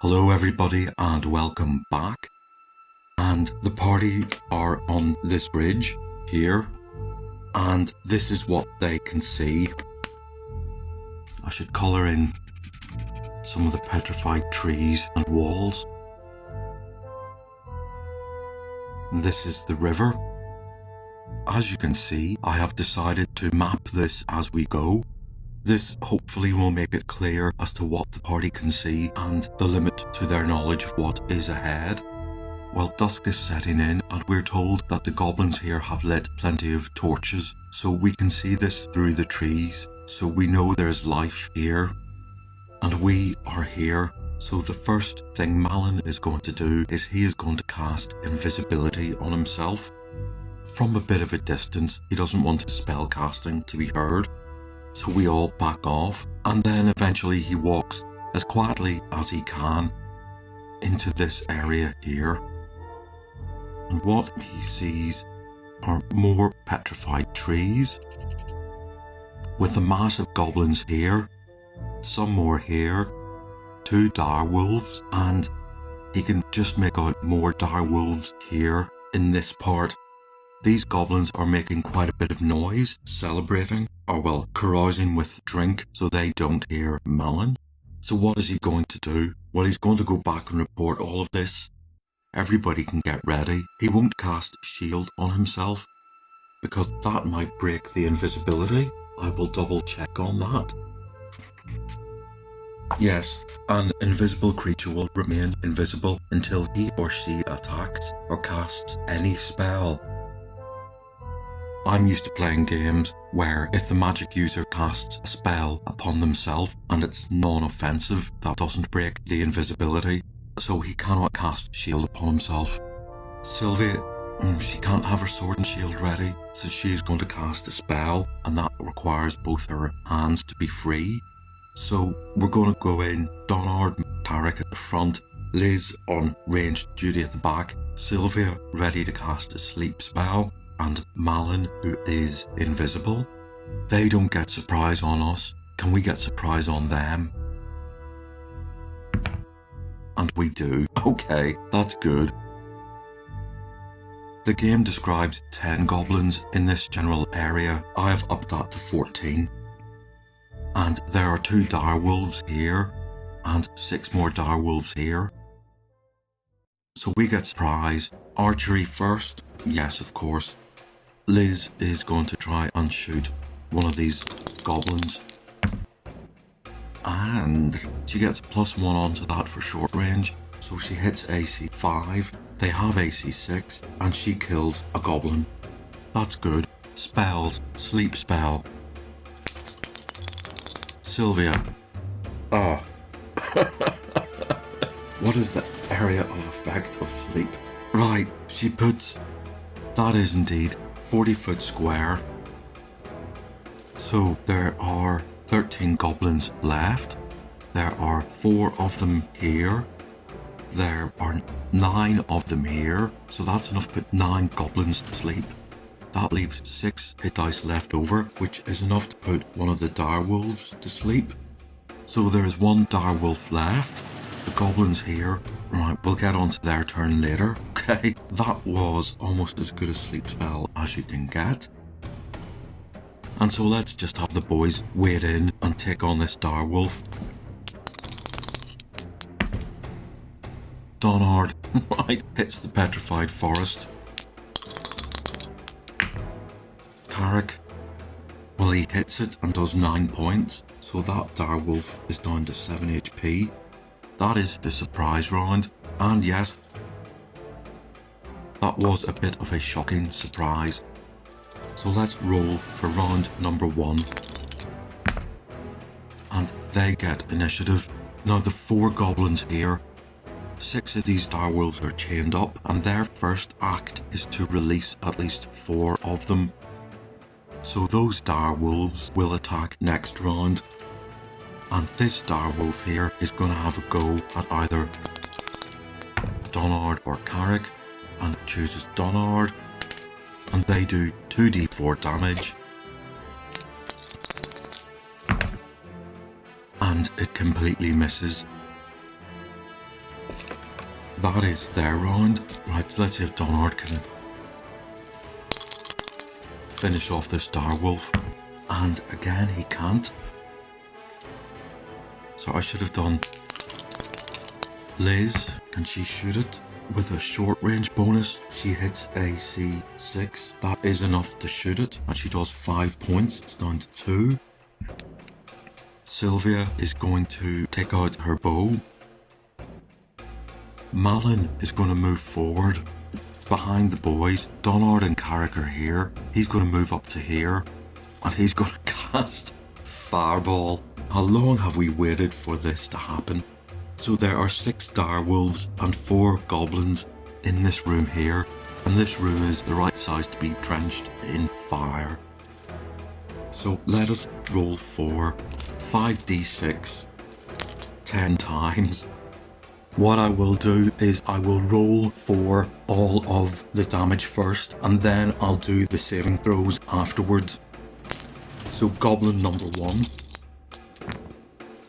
Hello everybody and welcome back. And the party are on this bridge here, and this is what they can see. I should colour in some of the petrified trees and walls. And this is the river. As you can see, I have decided to map this as we go. This hopefully will make it clear as to what the party can see and the limit to their knowledge of what is ahead. Well, dusk is setting in and we're told that the goblins here have lit plenty of torches, so we can see this through the trees, so we know there's life here. And we are here, so the first thing Malin is going to do is he is going to cast invisibility on himself. From a bit of a distance, he doesn't want his spell casting to be heard, so we all back off, and then eventually he walks as quietly as he can into this area here. And what he sees are more petrified trees, with the massive goblins here, some more here, 2 direwolves, and he can just make out more direwolves here in this part. These goblins are making quite a bit of noise, celebrating, or well, carousing with drink so they don't hear Malin. So what is he going to do? Well, he's going to go back and report all of this. Everybody can get ready. He won't cast shield on himself because that might break the invisibility. I will double check on that. Yes, an invisible creature will remain invisible until he or she attacks or casts any spell. I'm used to playing games where if the magic user casts a spell upon themselves and it's non-offensive, that doesn't break the invisibility, so he cannot cast shield upon himself. Sylvia, she can't have her sword and shield ready, so she's going to cast a spell, and that requires both her hands to be free. So we're going to go in, Donard and Tarek at the front, Liz on ranged duty at the back, Sylvia ready to cast a sleep spell, and Malin, who is invisible. They don't get surprise on us. Can we get surprise on them? And we do. Okay, that's good. The game describes 10 goblins in this general area. I have upped that to 14. And there are 2 direwolves here, and 6 more direwolves here. So we get surprise. Archery first. Yes, of course. Liz is going to try and shoot one of these goblins. And she gets +1 onto that for short range, so she hits AC 5, they have AC 6, and she kills a goblin. That's good. Spells, sleep spell. Sylvia. Ah. What is the area of effect of sleep? Right, she puts... That is indeed 40-foot square. So there are 13 goblins left. There are 4 of them here. There are 9 of them here. So that's enough to put 9 goblins to sleep. That leaves 6 hit dice left over, which is enough to put one of the direwolves to sleep. So there is 1 direwolf left. The goblins here. Right, we'll get onto their turn later. Okay, that was almost as good a sleep spell as you can get. And so let's just have the boys wade in and take on this direwolf. Donard, right, hits the petrified forest. Tarek, well, he hits it and does 9 points, so that direwolf is down to 7 HP. That is the surprise round, and yes, that was a bit of a shocking surprise. So let's roll for round number 1. And they get initiative. Now the 4 goblins here, 6 of these direwolves are chained up, and their first act is to release at least 4 of them. So those direwolves will attack next round. And this direwolf here is going to have a go at either Donard or Carrick, and it chooses Donard, and they do 2d4 damage, and it completely misses. that is their round. Right, so let's see if Donard can finish off this direwolf. And again, he can't. So I should have done Liz. Can she shoot it? With a short range bonus, she hits AC 6. That is enough to shoot it. And she does 5 points. It's down to 2. Sylvia is going to take out her bow. Malin is going to move forward behind the boys. Donard and Carrick are here. He's going to move up to here. And he's going to cast Fireball. How long have we waited for this to happen? So there are 6 direwolves and 4 goblins in this room here. And this room is the right size to be drenched in fire. So let us roll for 5d6 10 times. What I will do is I will roll for all of the damage first, and then I'll do the saving throws afterwards. So goblin number 1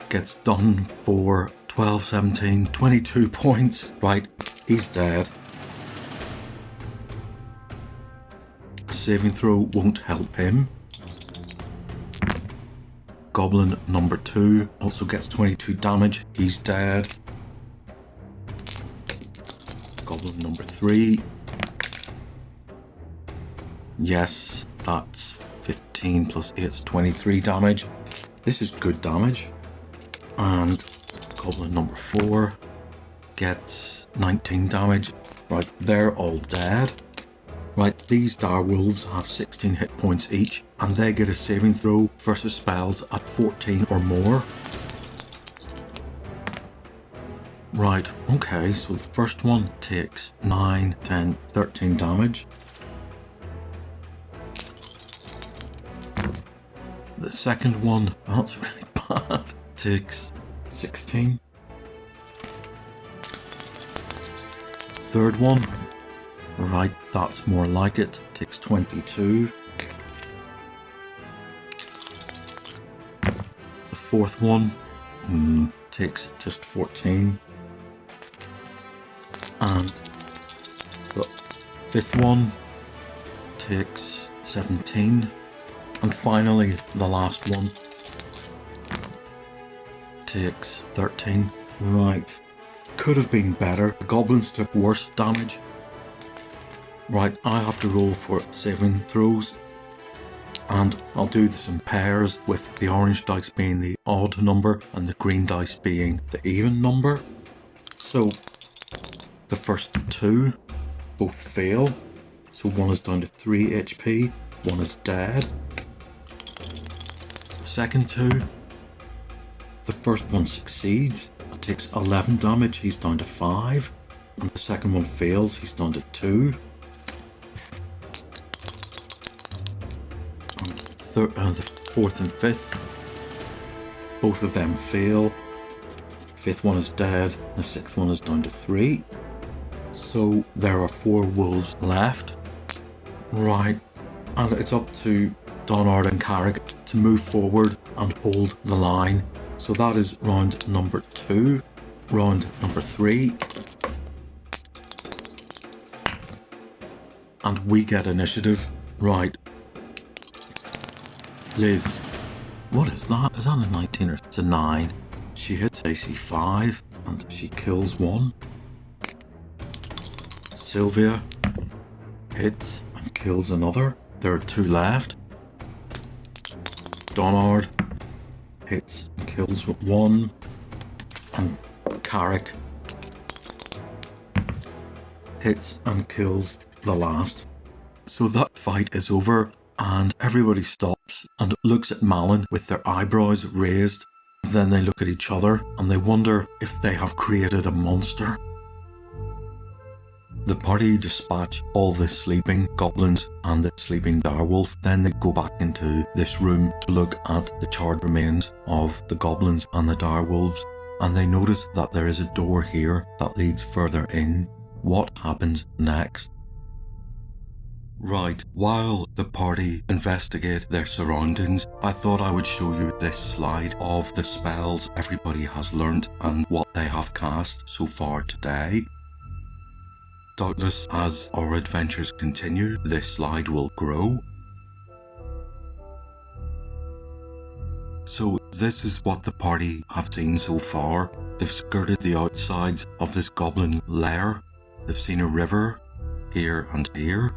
gets done for 12, 17, 22 points. Right, he's dead. A saving throw won't help him. Goblin number 2 also gets 22 damage. He's dead. Goblin number 3. Yes, that's 15 plus 8 is 23 damage. This is good damage. And goblin number 4 gets 19 damage. Right, they're all dead. Right, these direwolves have 16 hit points each, and they get a saving throw versus spells at 14 or more. Right, okay, so the first one takes 9, 10, 13 damage. The second one, that's really bad, takes 16. Third one, right, that's more like it, takes 22. The fourth one takes just 14. And the fifth one takes 17. And finally, the last one takes 13. Right. Could have been better. The goblins took worse damage. Right, I have to roll for saving throws. And I'll do this in pairs, with the orange dice being the odd number and the green dice being the even number. So the first 2 both fail. So one is down to 3 HP, one is dead. The second 2, the first one succeeds. It takes 11 damage, he's down to 5. And the second one fails, he's down to 2. And the fourth and fifth, both of them fail. Fifth one is dead, the sixth one is down to 3. So there are 4 wolves left. Right, and it's up to Donard and Carrick to move forward and hold the line. So that is round number 2. Round number 3. And we get initiative. Right. Liz. What is that? Is that a 19 or it's a 9? She hits AC 5 and she kills 1. Sylvia hits and kills another. There are 2 left. Donard hits and kills 1. And Carrick hits and kills the last. So that fight is over and everybody stops and looks at Malin with their eyebrows raised. Then they look at each other and they wonder if they have created a monster. The party dispatch all the sleeping goblins and the sleeping direwolf. Then they go back into this room to look at the charred remains of the goblins and the direwolves, and they notice that there is a door here that leads further in. What happens next? Right, while the party investigate their surroundings, I thought I would show you this slide of the spells everybody has learnt and what they have cast so far today. Doubtless, as our adventures continue, this slide will grow. So this is what the party have seen so far. They've skirted the outsides of this goblin lair. They've seen a river here and here,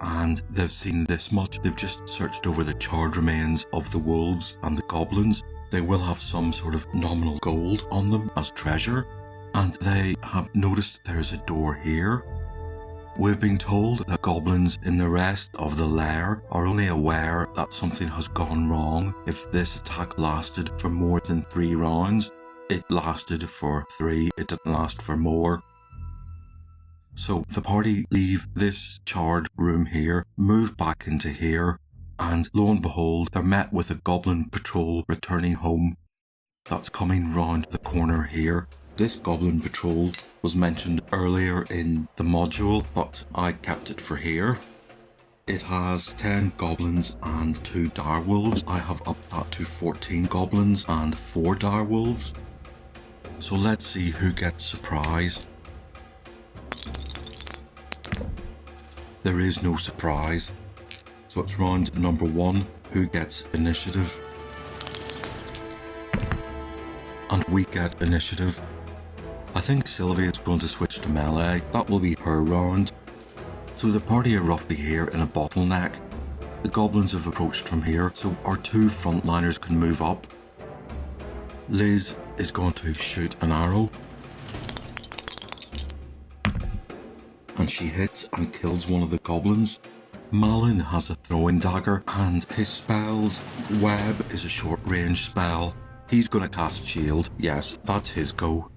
and they've seen this much. They've just searched over the charred remains of the wolves and the goblins. They will have some sort of nominal gold on them as treasure, and they have noticed there's a door here. We've been told that goblins in the rest of the lair are only aware that something has gone wrong if this attack lasted for more than 3 rounds. It lasted for 3, it didn't last for more. So the party leave this charred room here, move back into here, and lo and behold, they're met with a goblin patrol returning home. That's coming round the corner here. This goblin patrol was mentioned earlier in the module, but I kept it for here. It has 10 goblins and 2 direwolves. I have upped that to 14 goblins and 4 direwolves. So let's see who gets surprised. There is no surprise. So it's round number 1 who gets initiative. And we get initiative. I think Sylvia is going to switch to melee. That will be her round. So the party are roughly here in a bottleneck. The goblins have approached from here, so our 2 frontliners can move up. Liz is going to shoot an arrow. And she hits and kills one of the goblins. Malin has a throwing dagger, and his spell's web is a short range spell. He's going to cast shield. Yes, that's his go.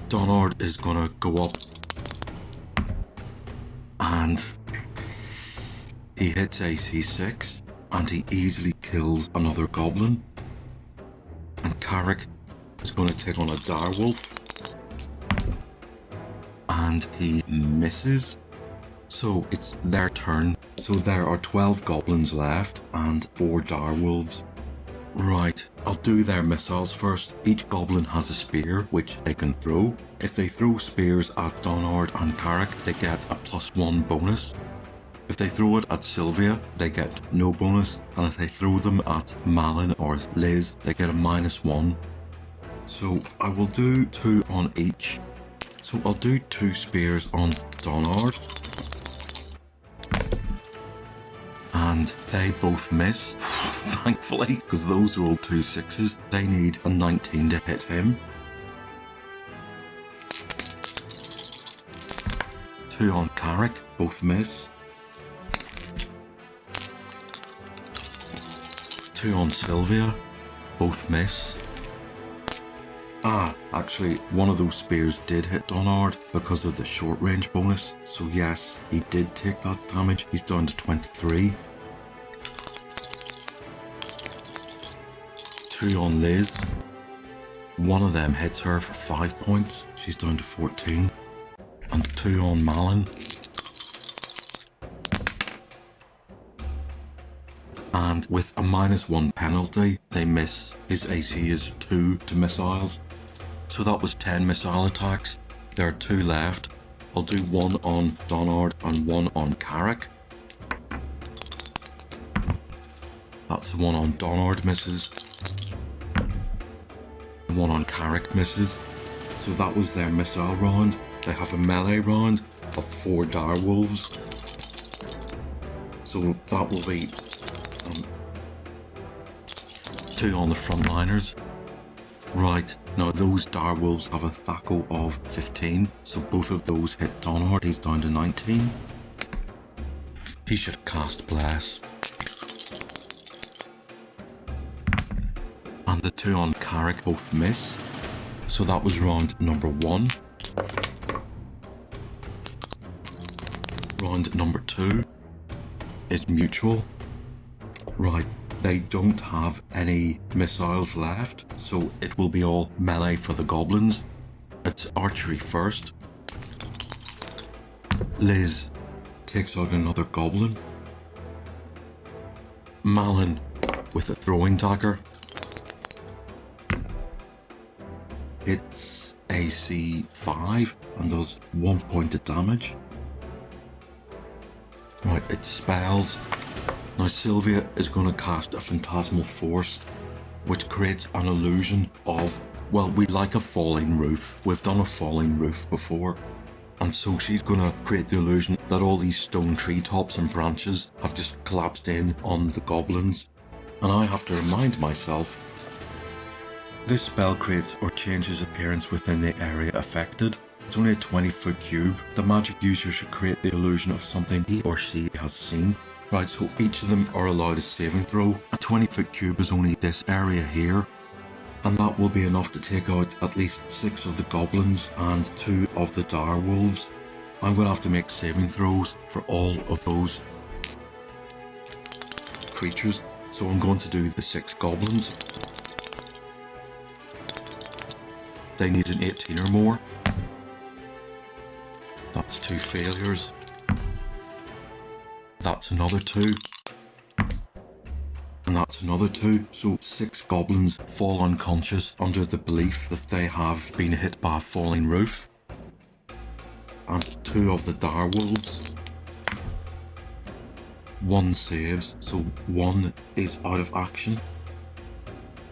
Donard is going to go up, and he hits AC 6, and he easily kills another goblin. And Carrick is going to take on a direwolf, and he misses. So it's their turn. So there are 12 goblins left and 4 direwolves. Right, I'll do their missiles first. Each goblin has a spear, which they can throw. If they throw spears at Donard and Carrick, they get a +1 bonus. If they throw it at Sylvia, they get no bonus. And if they throw them at Malin or Liz, they get a -1. So I will do 2 on each. So I'll do 2 spears on Donard. And they both miss, thankfully, because those are all 2 6s. They need a 19 to hit him. 2 on Carrick, both miss. 2 on Sylvia, both miss. Actually, one of those spears did hit Donard because of the short range bonus. So yes, he did take that damage. He's down to 23. 2 on Liz. One of them hits her for 5 points. She's down to 14. And 2 on Malin. And with a -1 penalty, they miss. His AC is 2 to missiles. So that was 10 missile attacks. There are 2 left. I'll do 1 on Donard and 1 on Carrick. That's the 1 on Donard misses. The 1 on Carrick misses. So that was their missile round. They have a melee round of 4 direwolves. So that will be 2 on the frontliners. Right, now those direwolves have a THAC0 of 15, so both of those hit Donard. He's down to 19. He should cast Bless. And the 2 on Carrick both miss, so that was round number 1. Round number 2 is mutual. Right. They don't have any missiles left, so it will be all melee for the goblins. It's archery first. Liz takes out another goblin. Malin with a throwing dagger hits AC 5 and does 1 point of damage. Right, it spells. Now Sylvia is going to cast a phantasmal force, which creates an illusion of, well, we like a falling roof. We've done a falling roof before. And so she's going to create the illusion that all these stone treetops and branches have just collapsed in on the goblins. And I have to remind myself, this spell creates or changes appearance within the area affected. It's only a 20-foot cube. The magic user should create the illusion of something he or she has seen. Right, so each of them are allowed a saving throw. A 20-foot cube is only this area here. And that will be enough to take out at least 6 of the goblins and 2 of the dire wolves. I'm going to have to make saving throws for all of those creatures. So I'm going to do the 6 goblins. They need an 18 or more. That's 2 failures. That's another 2. And that's another 2. So 6 goblins fall unconscious under the belief that they have been hit by a falling roof. And 2 of the dire wolves. 1 saves, so 1 is out of action.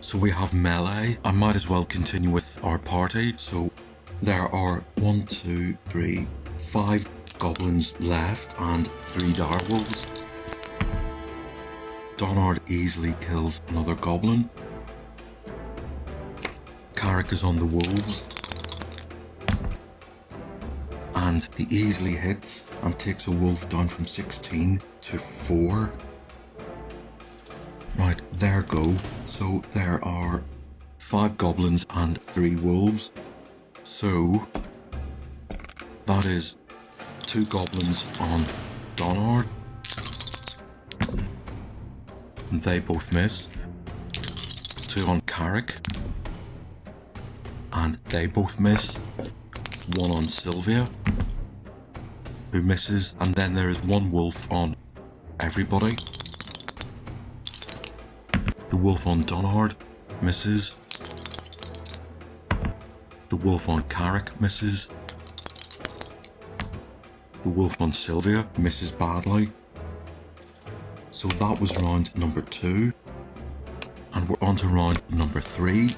So we have melee. I might as well continue with our party. So there are 1, 2, 3, 5 goblins left and 3 dire wolves. Donard easily kills another goblin. Carrick is on the wolves. And he easily hits and takes a wolf down from 16 to 4. Right, there go. So there are 5 goblins and 3 wolves. So that is 2 goblins on Donard. They both miss. 2 on Carrick. And they both miss. 1 on Sylvia, who misses. And then there is 1 wolf on everybody. The wolf on Donard misses. The wolf on Carrick misses. The wolf on Sylvia misses badly. So that was round number 2. And we're on to round number 3.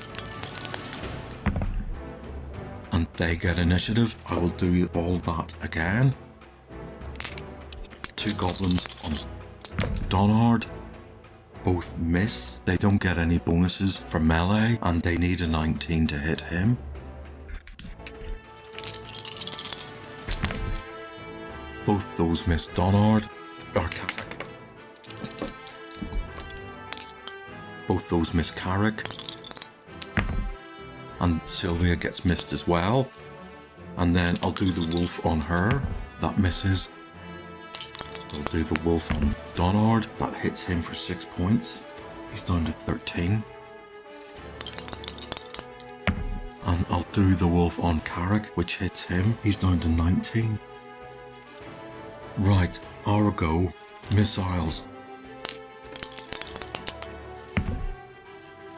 And they get initiative. I will do all that again. 2 goblins on Donard. Both miss. They don't get any bonuses for melee, and they need a 19 to hit him. Both those miss Donard. Or Carrick. Both those miss Carrick. And Sylvia gets missed as well. And then I'll do the wolf on her. That misses. I'll do the wolf on Donard. That hits him for 6 points. He's down to 13. And I'll do the wolf on Carrick, which hits him. He's down to 19. Right, our go. Missiles.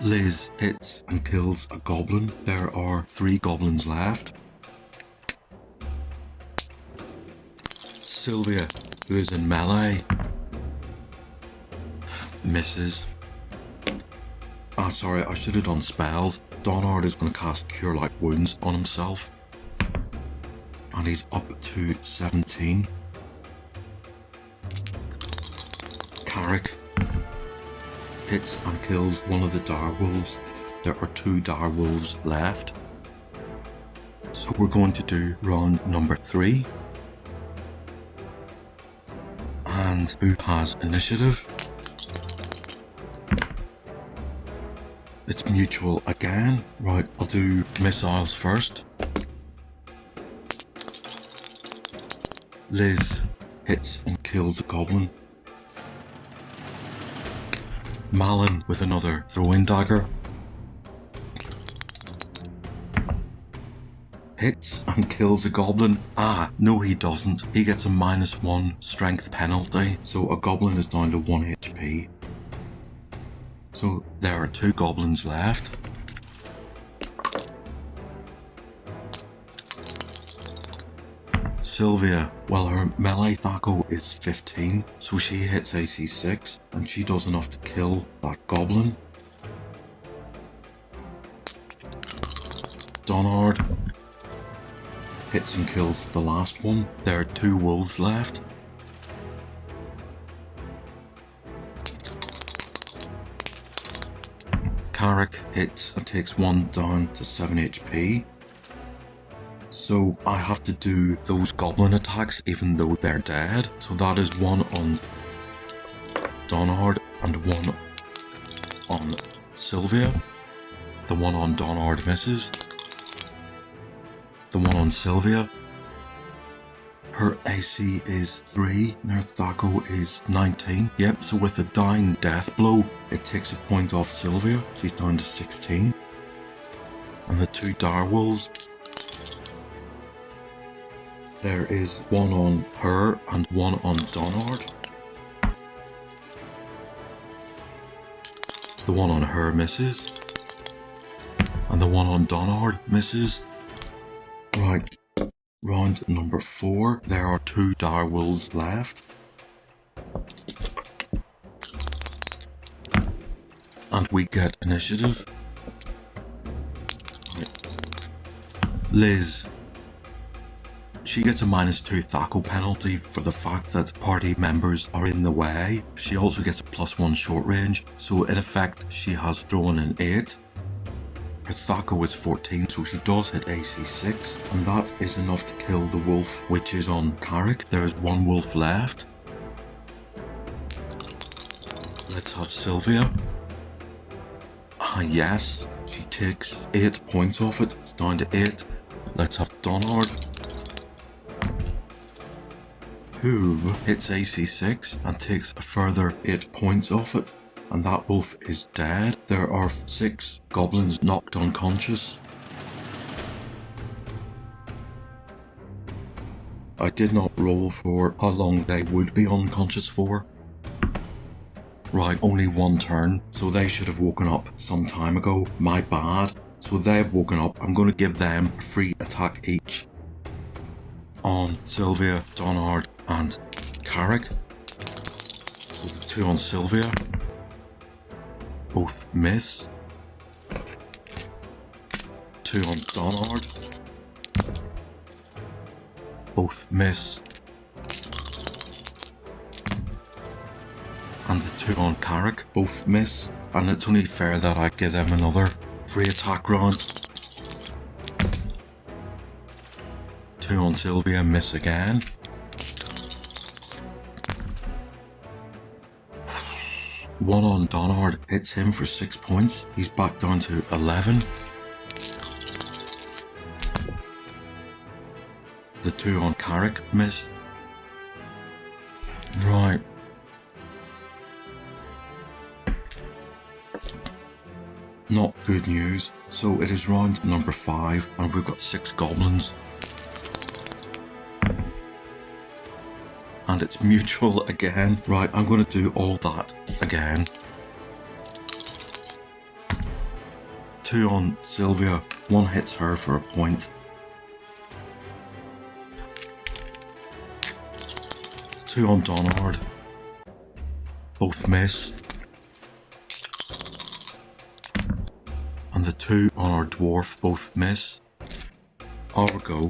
Liz hits and kills a goblin. There are 3 goblins left. Sylvia, who is in melee, misses. Sorry, I should have done spells. Donard is going to cast Cure Light Wounds on himself. And he's up to 17. Carrick hits and kills one of the dire wolves. There are 2 dire wolves left. So we're going to do round number 3. And who has initiative? It's mutual again. Right, I'll do missiles first. Liz hits and kills a goblin. Malin with another throwing dagger hits and kills a goblin. No he doesn't. He gets a -1 strength penalty, so a goblin is down to 1 HP. So there are 2 goblins left. Sylvia, well, her melee tackle is 15, so she hits AC 6, and she does enough to kill that goblin. Donard hits and kills the last one. There are 2 wolves left. Carrick hits and takes 1 down to 7 HP. So I have to do those goblin attacks even though they're dead. So that is 1 on Donard and 1 on Sylvia. The 1 on Donard misses. The 1 on Sylvia, her AC is 3 and her Thaco is 19. Yep, so with a dying death blow, it takes a point off Sylvia. She's down to 16. And the 2 direwolves, there is 1 on her and 1 on Donard. The 1 on her misses. And the 1 on Donard misses. Right, round number 4, there are 2 direwolves left. And we get initiative. Right. Liz. She gets a -2 Thaco penalty for the fact that party members are in the way. She also gets a +1 short range, so in effect she has thrown an 8. Her Thaco is 14, so she does hit AC 6, and that is enough to kill the wolf, which is on Carrick. There is 1 wolf left. Let's have Sylvia. Ah yes, she takes 8 points off it. It's down to 8. Let's have Donard, who hits AC 6 and takes a further 8 points off it. And that wolf is dead. There are 6 goblins knocked unconscious. I did not roll for how long they would be unconscious for. Right, only 1 turn, so they should have woken up some time ago. My bad. So they've woken up. I'm going to give them a free attack each on Sylvia, Donard and Carrick. So the 2 on Sylvia. Both miss. 2 on Donard. Both miss. And the 2 on Carrick. Both miss. And it's only fair that I give them another free attack round. 2 on Sylvia, miss again. 1 on Donard hits him for 6 points. He's back down to 11. The 2 on Carrick miss. Right. Not good news. So it is round number 5 and we've got 6 goblins. And it's mutual again. Right, I'm going to do all that again. 2 on Sylvia, 1 hits her for a point. 2 on Donard, both miss. And the 2 on our dwarf, both miss. Our go.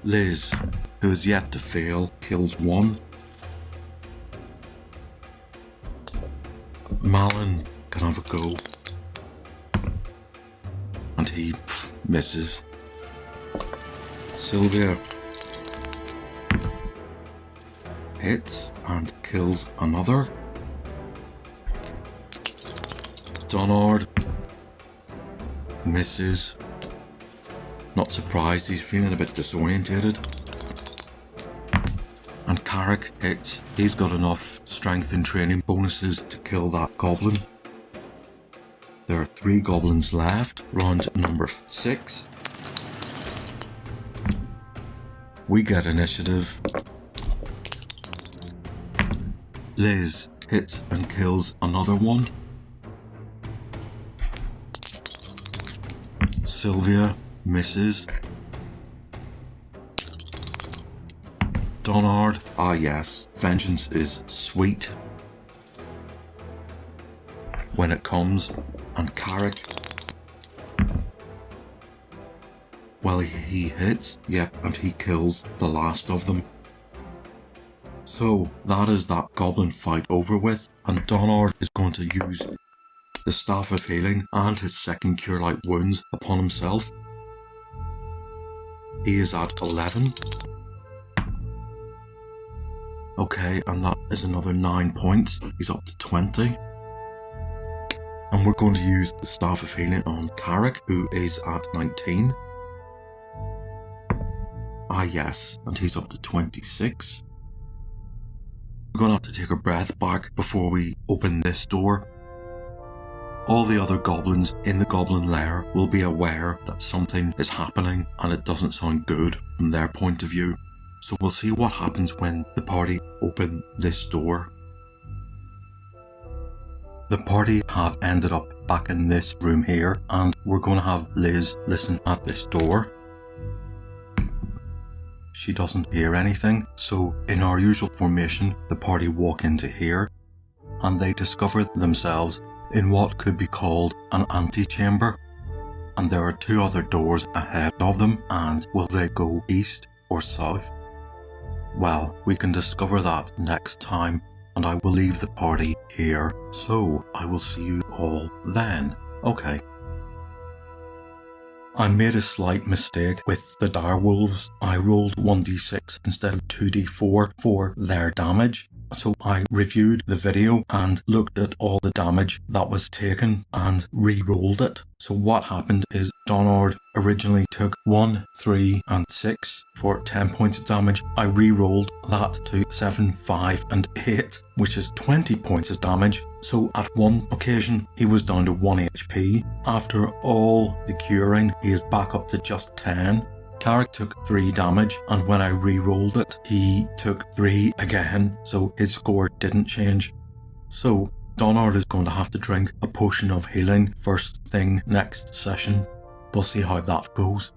Liz, who is yet to fail, kills 1. Malin can have a go. And he misses. Sylvia hits and kills another. Donard misses. Not surprised, he's feeling a bit disorientated. And Carrick hits. He's got enough strength and training bonuses to kill that goblin. There are 3 goblins left. Round number 6. We get initiative. Liz hits and kills another one. Sylvia misses. Donard, ah yes, vengeance is sweet when it comes. And Carrick, well, he hits, yep, and he kills the last of them. So that is that goblin fight over with, and Donard is going to use the Staff of Healing and his second Cure Light Wounds upon himself. He is at 11. Okay, and that is another 9 points. He's up to 20. And we're going to use the Staff of Healing on Carrick, who is at 19. Ah yes, and he's up to 26. We're going to have to take our breath back before we open this door. All the other goblins in the goblin lair will be aware that something is happening and it doesn't sound good from their point of view. So we'll see what happens when the party open this door. The party have ended up back in this room here, and we're going to have Liz listen at this door. She doesn't hear anything, so in our usual formation, the party walk into here, and they discover themselves in what could be called an antechamber. And there are 2 other doors ahead of them, and will they go east or south? Well, we can discover that next time, and I will leave the party here, so I will see you all then. Okay. I made a slight mistake with the direwolves. I rolled 1d6 instead of 2d4 for their damage. So I reviewed the video and looked at all the damage that was taken and re-rolled it. So what happened is Donard originally took 1, 3 and 6 for 10 points of damage. I re-rolled that to 7, 5 and 8, which is 20 points of damage. So at one occasion he was down to 1 HP. After all the curing, he is back up to just 10. Carrick took 3 damage, and when I re-rolled it, he took 3 again, so his score didn't change. So Donard is going to have to drink a potion of healing first thing next session. We'll see how that goes.